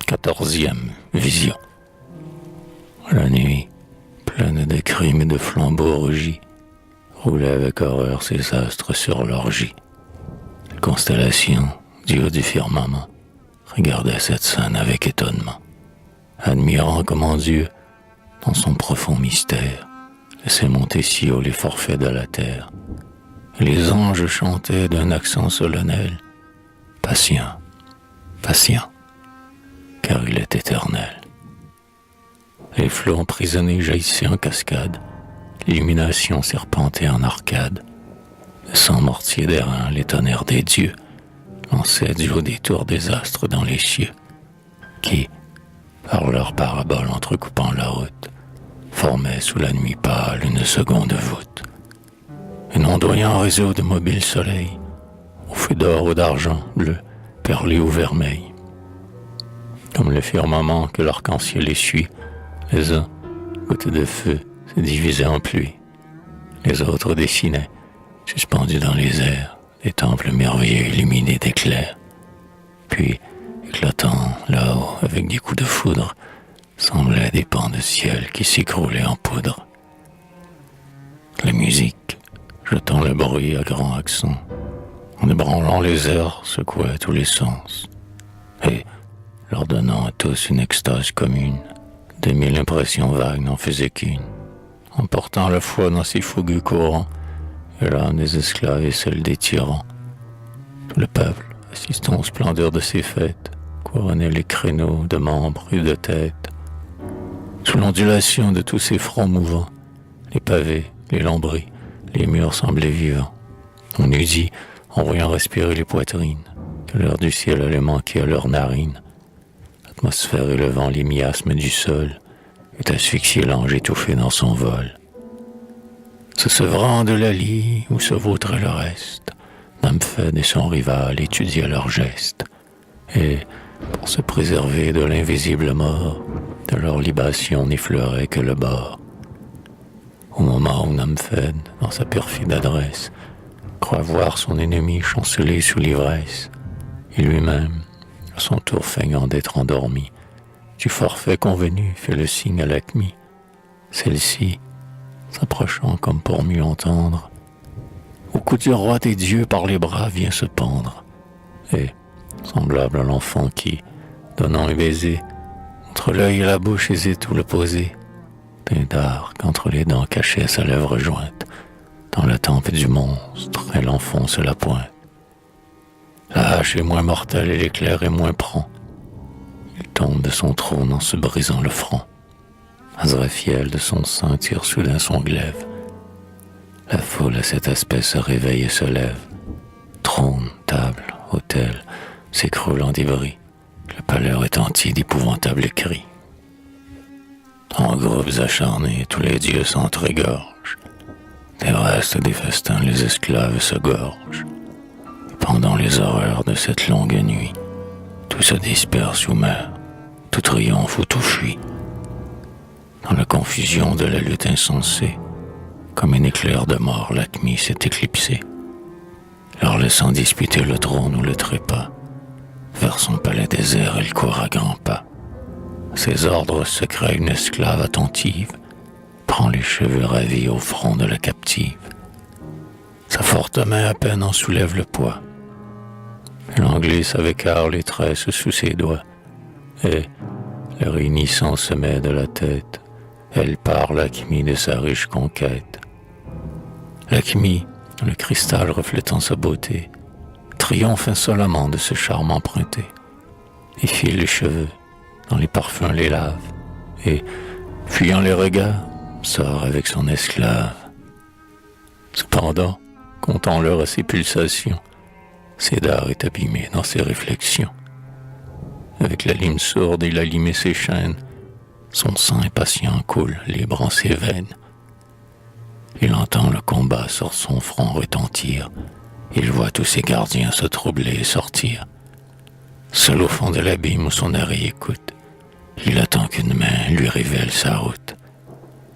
14e vision. La nuit, pleine de crimes et de flambeaux rougis, roulait avec horreur ses astres sur l'orgie. La constellation, du haut du firmament, regardait cette scène avec étonnement, admirant comment Dieu, dans son profond mystère, laissait monter si haut les forfaits de la terre. Et les anges chantaient d'un accent solennel, « Patient, patient, car il est éternel. » Les flots emprisonnés jaillissaient en cascade, l'illumination serpentait en arcade. Le sang mortier d'airain, les tonnerres des dieux, lançaient du haut des tours des astres dans les cieux, qui, par leurs paraboles entrecoupant la route, formaient sous la nuit pâle une seconde voûte. Un ondoyant réseau de mobiles soleils, au feu d'or ou d'argent, bleu, perlé ou vermeil. Comme le firmament que l'arc-en-ciel essuie, les uns, gouttes de feu, se divisaient en pluie. Les autres dessinaient, suspendus dans les airs, des temples merveilleux illuminés d'éclairs. Puis, éclatant là-haut avec des coups de foudre, semblaient des pans de ciel qui s'écroulaient en poudre. La musique, jetant le bruit à grand accent, en ébranlant les airs, secouait tous les sens, et, leur donnant à tous une extase commune, de mille impressions vagues n'en faisaient qu'une, emportant la foi dans ses fougueux courants, et l'âme des esclaves et celle des tyrans. Tout le peuple, assistant aux splendeurs de ces fêtes, couronnait les créneaux de membres et de têtes. Sous l'ondulation de tous ces fronts mouvants, les pavés, les lambris, les murs semblaient vivants. On eût dit, en voyant respirer les poitrines, que l'air du ciel allait manquer à leurs narines. L'atmosphère élevant les miasmes du sol, eût asphyxié l'ange étouffé dans son vol. Se sevrant de la lie où se vautrait le reste, Namphèd et son rival étudiaient leurs gestes, et, pour se préserver de l'invisible mort, de leur libation n'effleurait que le bord. Au moment où Namphèd, dans sa perfide adresse, croit voir son ennemi chanceler sous l'ivresse, et lui-même, à son tour feignant d'être endormi, du forfait convenu fait le signe à l'Acmie. Celle-ci, s'approchant comme pour mieux entendre, au cou du roi des dieux par les bras vient se pendre, et, semblable à l'enfant qui, donnant un baiser, entre l'œil et la bouche hésite où le poser, d'un dard qu'entre les dents cachait sa lèvre jointe, dans la tempe du monstre, elle enfonce la pointe. La hache est moins mortelle et l'éclair est moins prompt. Il tombe de son trône en se brisant le front. Azrafiel de son sein tire soudain son glaive. La foule à cet aspect se réveille et se lève. Trône, table, autel, s'écroule en débris. Le palais retentit d'épouvantables cris. En groupes acharnés, tous les dieux s'entr'égorgent. Des restes des festins, les esclaves se gorgent. Pendant les horreurs de cette longue nuit, tout se disperse ou meurt, tout triomphe ou tout fuit. Dans la confusion de la lutte insensée, comme un éclair de mort, l'Acmie s'est éclipsée, leur laissant disputer le trône ou le trépas. Vers son palais désert, elle court à grands pas. À ses ordres secrets, une esclave attentive prend les cheveux ravis au front de la captive. Sa forte main à peine en soulève le poids. Elle en glisse avec art les tresses sous ses doigts, et, le réunissant se met de la tête, elle part l'Acmie de sa riche conquête. L'Acmie, le cristal reflétant sa beauté, triomphe insolemment de ce charme emprunté, effile les cheveux, dans les parfums les lave, et, fuyant les regards, sort avec son esclave. Cependant, comptant l'heure à ses pulsations, Cédar est abîmé dans ses réflexions. Avec la lime sourde, il a limé ses chaînes. Son sang impatient coule, libre en ses veines. Il entend le combat sur son front retentir. Il voit tous ses gardiens se troubler et sortir. Seul au fond de l'abîme où son oreille écoute, il attend qu'une main lui révèle sa route.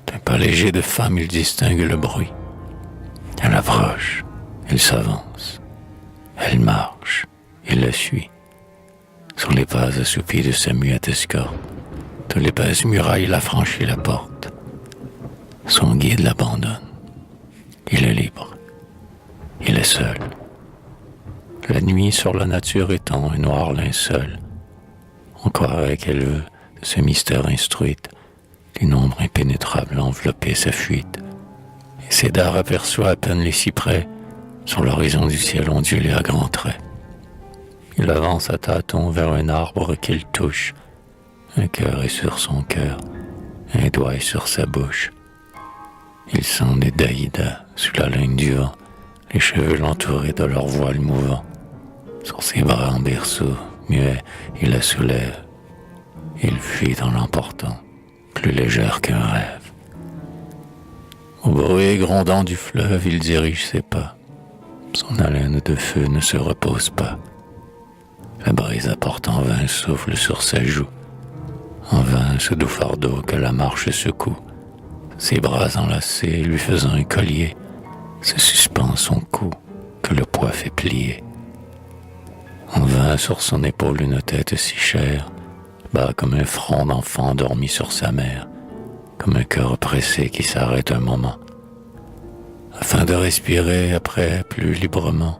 D'un pas léger de femme, il distingue le bruit. Elle approche, elle s'avance. Elle marche, il la suit. Sur les pas assoupis de sa muette escorte, de l'épaisse muraille il a franchi la porte. Son guide l'abandonne. Il est libre. Il est seul. La nuit sur la nature étend un noir linceul. On croirait qu'elle veut, de ce mystère instruite, une ombre impénétrable envelopper sa fuite. Et Cédar aperçoit à peine les cyprès sur l'horizon du ciel ondulé à grands traits. Il avance à tâtons vers un arbre qu'il touche. Un cœur est sur son cœur, un doigt est sur sa bouche. Il sent des daïdas sous la ligne du vent, les cheveux l'entouraient de leur voile mouvant. Sur ses bras en berceau, muet, il la soulève. Il fuit en l'emportant, plus légère qu'un rêve. Au bruit grondant du fleuve, il dirige ses pas. Son haleine de feu ne se repose pas. La brise apporte en vain un souffle sur sa joue. En vain ce doux fardeau que la marche secoue. Ses bras enlacés, lui faisant un collier, se suspend son cou que le poids fait plier. En vain sur son épaule une tête si chère, bat comme un front d'enfant dormi sur sa mère, comme un cœur pressé qui s'arrête un moment, afin de respirer après plus librement.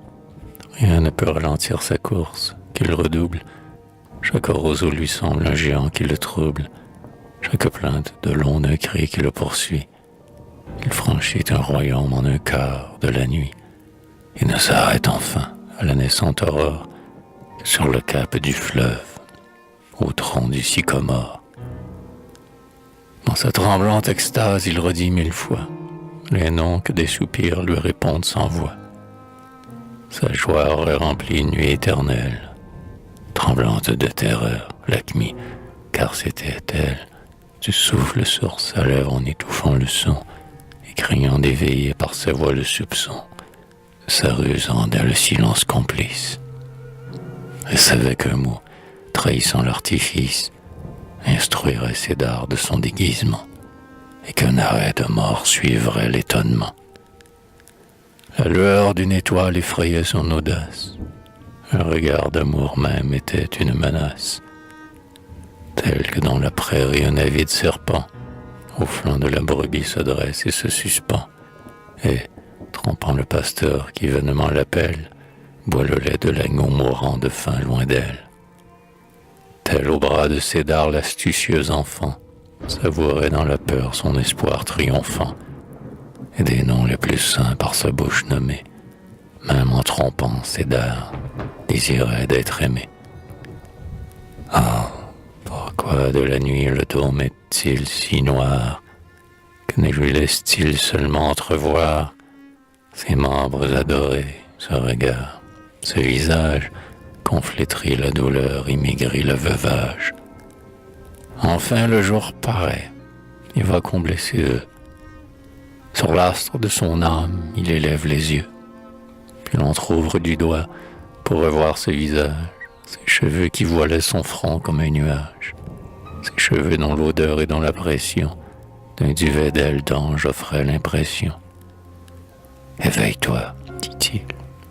Rien ne peut ralentir sa course, qu'il redouble. Chaque roseau lui semble un géant qui le trouble. Chaque plainte de long d'un cri qui le poursuit. Il franchit un royaume en un quart de la nuit et ne s'arrête enfin à la naissante aurore que sur le cap du fleuve, au tronc du sycomore. Dans sa tremblante extase, il redit 1000 fois les noms que des soupirs lui répondent sans voix. Sa joie aurait rempli une nuit éternelle, tremblante de terreur, Lakmi, car c'était elle, du souffle sur sa lèvre en étouffant le son, et craignant d'éveiller par sa voix le soupçon. Sa ruse rendait le silence complice. Elle savait qu'un mot, trahissant l'artifice, instruirait Cédar de son déguisement, et qu'un arrêt de mort suivrait l'étonnement. La lueur d'une étoile effrayait son audace. Un regard d'amour même était une menace. Tel que dans la prairie un avide serpent, au flanc de la brebis se dresse et se suspend, et, trompant le pasteur qui vainement l'appelle, boit le lait de l'agneau mourant de faim loin d'elle. Tel au bras de Cédar l'astucieux enfant, savourait dans la peur son espoir triomphant, et des noms les plus saints par sa bouche nommés, même en trompant Cédar, désirait d'être aimé. Ah, pourquoi de la nuit le dôme est-il si noir, que ne lui laisse-t-il seulement entrevoir ses membres adorés, ce regard, ce visage qu'ont flétri la douleur et maigri le veuvage. Enfin le jour paraît, il va combler ses vœux. Sur l'astre de son âme, il élève les yeux, puis l'entr'ouvre du doigt pour revoir ce visage, ses cheveux qui voilaient son front comme un nuage, ses cheveux dont l'odeur et dont la pression d'un duvet d'aile d'ange offrait l'impression. Éveille-toi, dit-il,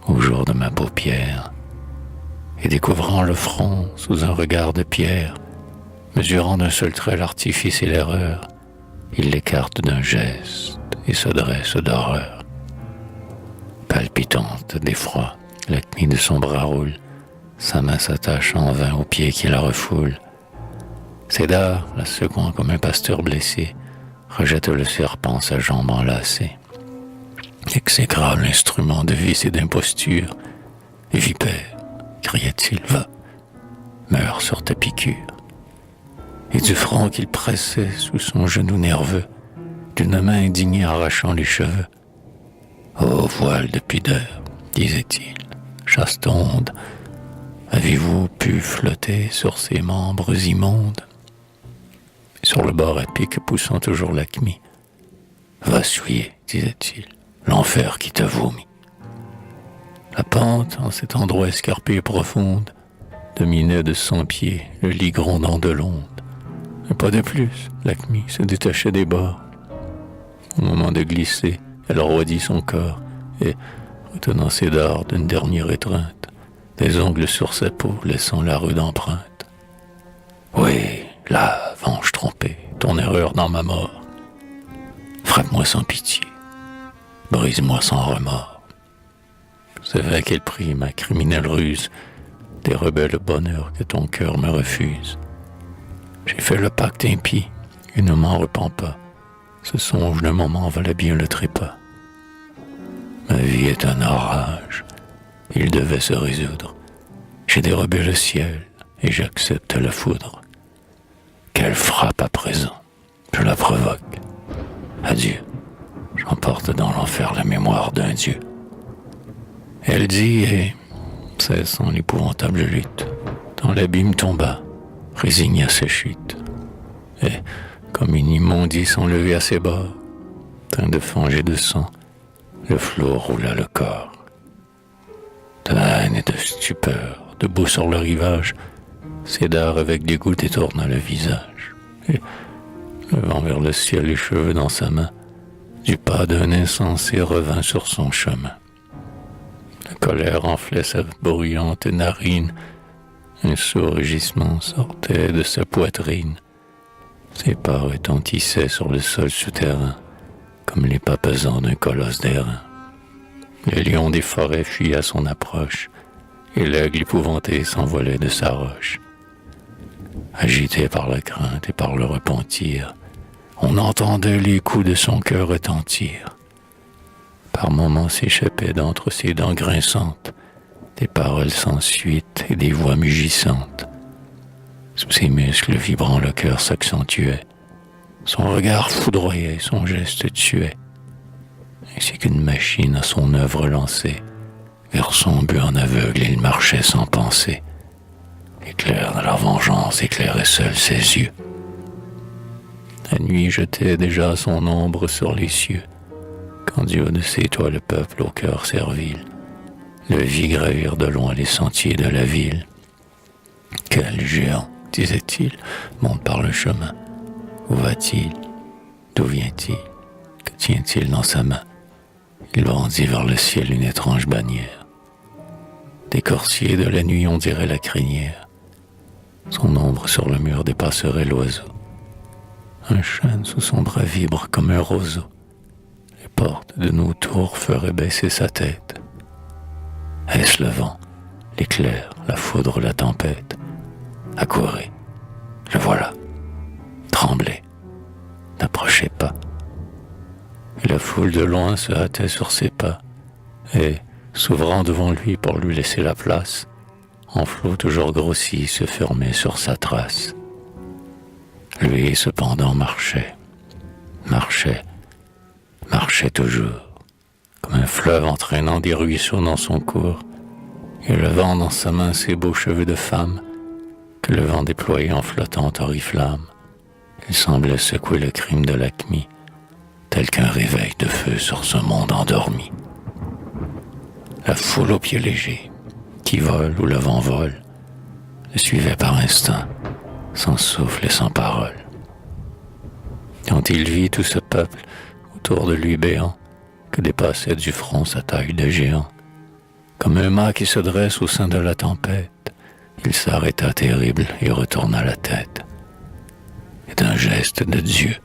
au jour de ma paupière, et découvrant le front sous un regard de pierre, mesurant d'un seul trait l'artifice et l'erreur, il l'écarte d'un geste et se dresse d'horreur. Palpitante d'effroi, Lakmi de son bras roule, sa main s'attache en vain aux pieds qui la refoulent. Cédar, la secouant comme un pasteur blessé, rejette le serpent, sa jambe enlacée. Exécrable l'instrument de vice et d'imposture, et vipère, criait-il, va, meurs sur ta piqûre. Et du front qu'il pressait sous son genou nerveux, d'une main indignée arrachant les cheveux. Ô voile de pudeur, disait-il, chaste onde, avez-vous pu flotter sur ces membres immondes? Sur le bord à pic poussant toujours Lakmi. Va souiller, disait-il, l'enfer qui t'a vomi. La pente, en cet endroit escarpé et profonde, dominait de 100 pieds le lit grondant de l'onde. Un pas de plus, Lakmi se détachait des bords. Au moment de glisser, elle roidit son corps et, retenant ses dards d'une dernière étreinte, des ongles sur sa peau, laissant la rude empreinte. Oui, là, venge trompée, ton erreur dans ma mort. Frappe-moi sans pitié, brise-moi sans remords. C'est vrai qu'elle prie ma criminelle ruse, dérobait le bonheur que ton cœur me refuse. J'ai fait le pacte impie et ne m'en repens pas. Ce songe d'un moment valait bien le trépas. Ma vie est un orage, il devait se résoudre. J'ai dérobé le ciel et j'accepte la foudre. Quelle frappe à présent, je la provoque. Adieu, j'emporte dans l'enfer la mémoire d'un dieu. Elle dit et cesse son épouvantable lutte. Dans l'abîme tomba, résigné à sa chute. Et, comme une immondice enlevée à ses bords, teint de fange et de sang, le flot roula le corps. De haine et de stupeur, debout sur le rivage, Cédar avec dégoût détourna le visage. Et, levant vers le ciel les cheveux dans sa main, du pas d'un insensé revint sur son chemin. La colère enflait sa bruyante narine, un sourd rugissement sortait de sa poitrine. Ses pas retentissaient sur le sol souterrain, comme les pas pesants d'un colosse d'airain. Le lion des forêts fuit à son approche, et l'aigle épouvanté s'envolait de sa roche. Agité par la crainte et par le repentir, on entendait les coups de son cœur retentir. Par moments s'échappaient d'entre ses dents grinçantes des paroles sans suite et des voix mugissantes. Sous ses muscles vibrant, le cœur s'accentuait. Son regard foudroyait, son geste tuait. Ainsi qu'une machine à son œuvre lancée, vers son but en aveugle, il marchait sans penser. L'éclair de la vengeance éclairait seul ses yeux. La nuit jetait déjà son ombre sur les cieux, quand du haut de ses toits le peuple au cœur servile le vit gravir de loin les sentiers de la ville. Quel géant, disait-il, monte par le chemin. Où va-t-il? D'où vient-il? Que tient-il dans sa main? Il brandit vers le ciel une étrange bannière. Des corsiers de la nuit on dirait la crinière. Son ombre sur le mur dépasserait l'oiseau. Un chêne sous son bras vibre comme un roseau. Les portes de nos tours feraient baisser sa tête. Est-ce le vent, l'éclair, la foudre, la tempête? Accourez, le voilà. Tremblez, n'approchez pas. Et la foule de loin se hâtait sur ses pas, et, s'ouvrant devant lui pour lui laisser la place, en flot toujours grossi se fermait sur sa trace. Lui, cependant, marchait toujours, comme un fleuve entraînant des ruisseaux dans son cours, et levant dans sa main ses beaux cheveux de femme, que le vent déployait en flottant oriflamme. Il semblait secouer le crime de l'acmé, tel qu'un réveil de feu sur ce monde endormi. La foule aux pieds légers, qui vole où le vent vole, le suivait par instinct, sans souffle et sans parole. Quand il vit tout ce peuple autour de lui béant, que dépassait du front sa taille de géant, comme un mât qui se dresse au sein de la tempête, il s'arrêta terrible et retourna la tête. Et d'un geste de Dieu,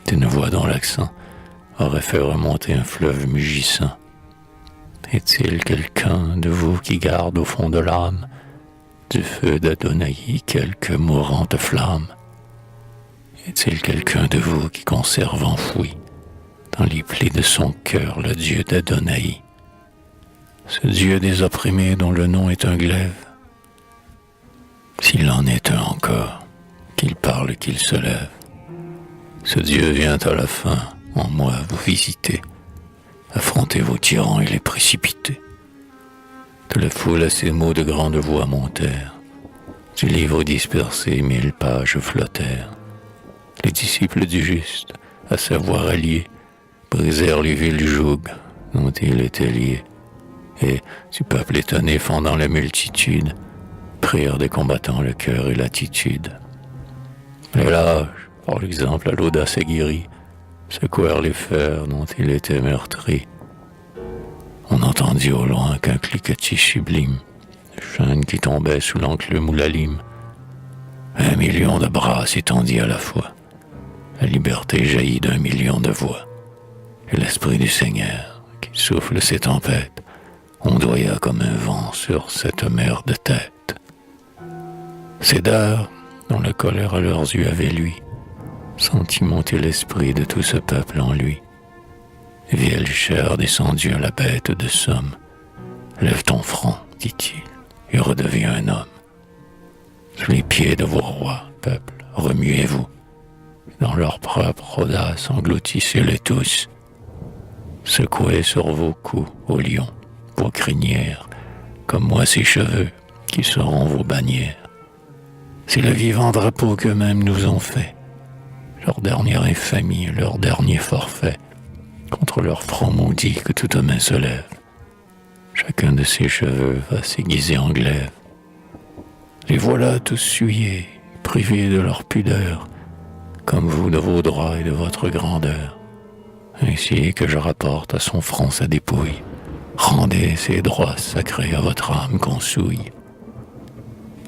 d'une voix dont l'accent aurait fait remonter un fleuve mugissant. Est-il quelqu'un de vous qui garde au fond de l'âme du feu d'Adonai quelque mourante flamme? Est-il quelqu'un de vous qui conserve enfoui dans les plis de son cœur le Dieu d'Adonai, ce Dieu des opprimés dont le nom est un glaive? S'il en est un encore, qu'il parle, qu'il se lève. Ce Dieu vient à la fin, en moi, vous visiter, affronter vos tyrans et les précipiter. De la foule à ces mots de grande voix montèrent, du livre dispersé 1000 pages flottèrent. Les disciples du juste, à savoir alliés, brisèrent les villes jougs dont ils étaient liés, et, du peuple étonné fendant la multitude, prirent des combattants le cœur et l'attitude. Les lâches, par l'exemple à l'audace aguerrie, secouèrent les fers dont il était meurtri. On entendit au loin qu'un cliquetis sublime chaînes qui tombaient sous l'enclume ou la lime. 1 million de bras s'étendit à la fois. La liberté jaillit d'1 million de voix. Et l'Esprit du Seigneur, qui souffle ses tempêtes, ondoya comme un vent sur cette mer de tête. Ces dards, dont la colère à leurs yeux avait lui, sentit monter l'esprit de tout ce peuple en lui. Vieille chair descendue à la bête de somme, lève ton front, dit-il, et redeviens un homme. Sous les pieds de vos rois, peuple, remuez-vous. Dans leur propre audace, engloutissez-les tous. Secouez sur vos coups, ô lions, vos crinières, comme moi ces cheveux, qui seront vos bannières. C'est le vivant drapeau qu'eux-mêmes nous ont fait, leur dernière infamie, leur dernier forfait, contre leur front maudit que toute main se lève. Chacun de ses cheveux va s'aiguiser en glaive. Les voilà tous souillés, privés de leur pudeur, comme vous de vos droits et de votre grandeur. Ainsi que je rapporte à son front sa dépouille, rendez ces droits sacrés à votre âme qu'on souille.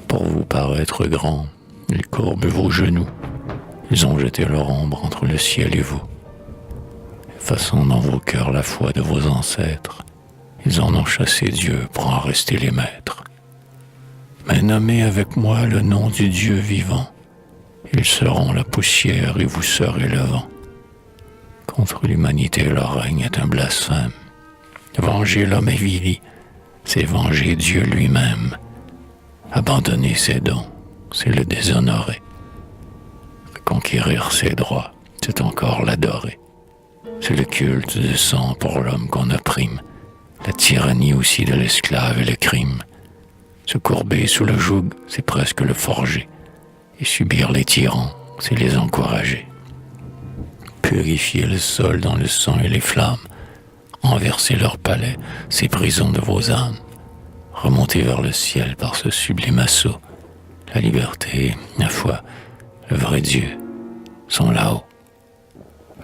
Pour vous paraître grand, ils courbent vos genoux, ils ont jeté leur ombre entre le ciel et vous. Effaçant dans vos cœurs la foi de vos ancêtres, ils en ont chassé Dieu pour en rester les maîtres. Mais nommez avec moi le nom du Dieu vivant, ils seront la poussière et vous serez le vent. Contre l'humanité leur règne est un blasphème. Venger l'homme avili, c'est venger Dieu lui-même. Abandonner ses dons, c'est le déshonorer. Conquérir ses droits, c'est encore l'adorer. C'est le culte du sang pour l'homme qu'on opprime, la tyrannie aussi de l'esclave et le crime. Se courber sous le joug, c'est presque le forger, et subir les tyrans, c'est les encourager. Purifier le sol dans le sang et les flammes, renverser leur palais, ces prisons de vos âmes, remonter vers le ciel par ce sublime assaut. La liberté, la foi, le vrai Dieu sont là-haut.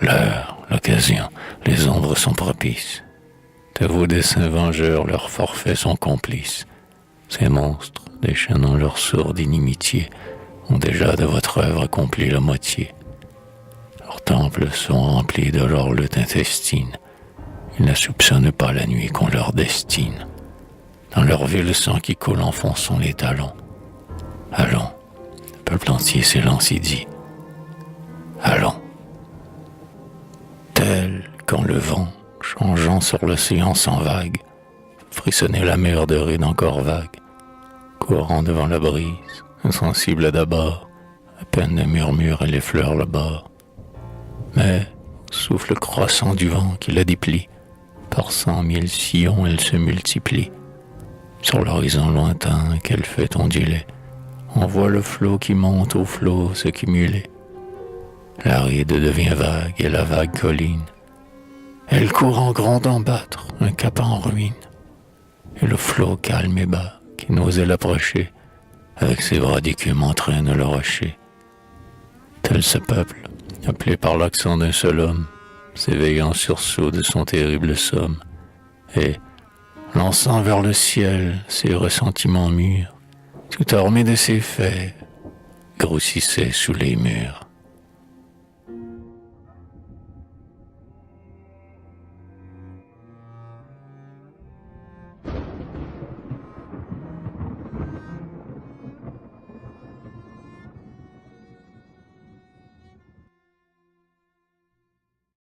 L'heure, l'occasion, les ombres sont propices. De vos desseins vengeurs, leurs forfaits sont complices. Ces monstres, déchaînant leur sourde inimitié, ont déjà de votre œuvre accompli la moitié. Leurs temples sont remplis de leur lutte intestine. Ils ne soupçonnent pas la nuit qu'on leur destine. Dans leur ville, le sang qui coule enfonçons les talons. Allons, le peuple entier s'élance et dit. Allons. Tel quand le vent, changeant sur l'océan sans vague, frissonnait la mer de rides encore vagues, courant devant la brise, insensible d'abord, à peine le murmure elle effleure le bord. Mais, au souffle croissant du vent qui la déplie, par 100 000 sillons elle se multiplie. Sur l'horizon lointain qu'elle fait onduler, on voit le flot qui monte au flot se cumuler. La ride devient vague et la vague colline. Elle court en grondant battre un cap en ruine. Et le flot calme et bas, qui n'osait l'approcher, avec ses bras d'écume entraîne le rocher. Tel ce peuple, appelé par l'accent d'un seul homme, s'éveille en sursaut de son terrible somme, et, lançant vers le ciel ses ressentiments mûrs, tout armé de ses faits, grossissait sous les murs.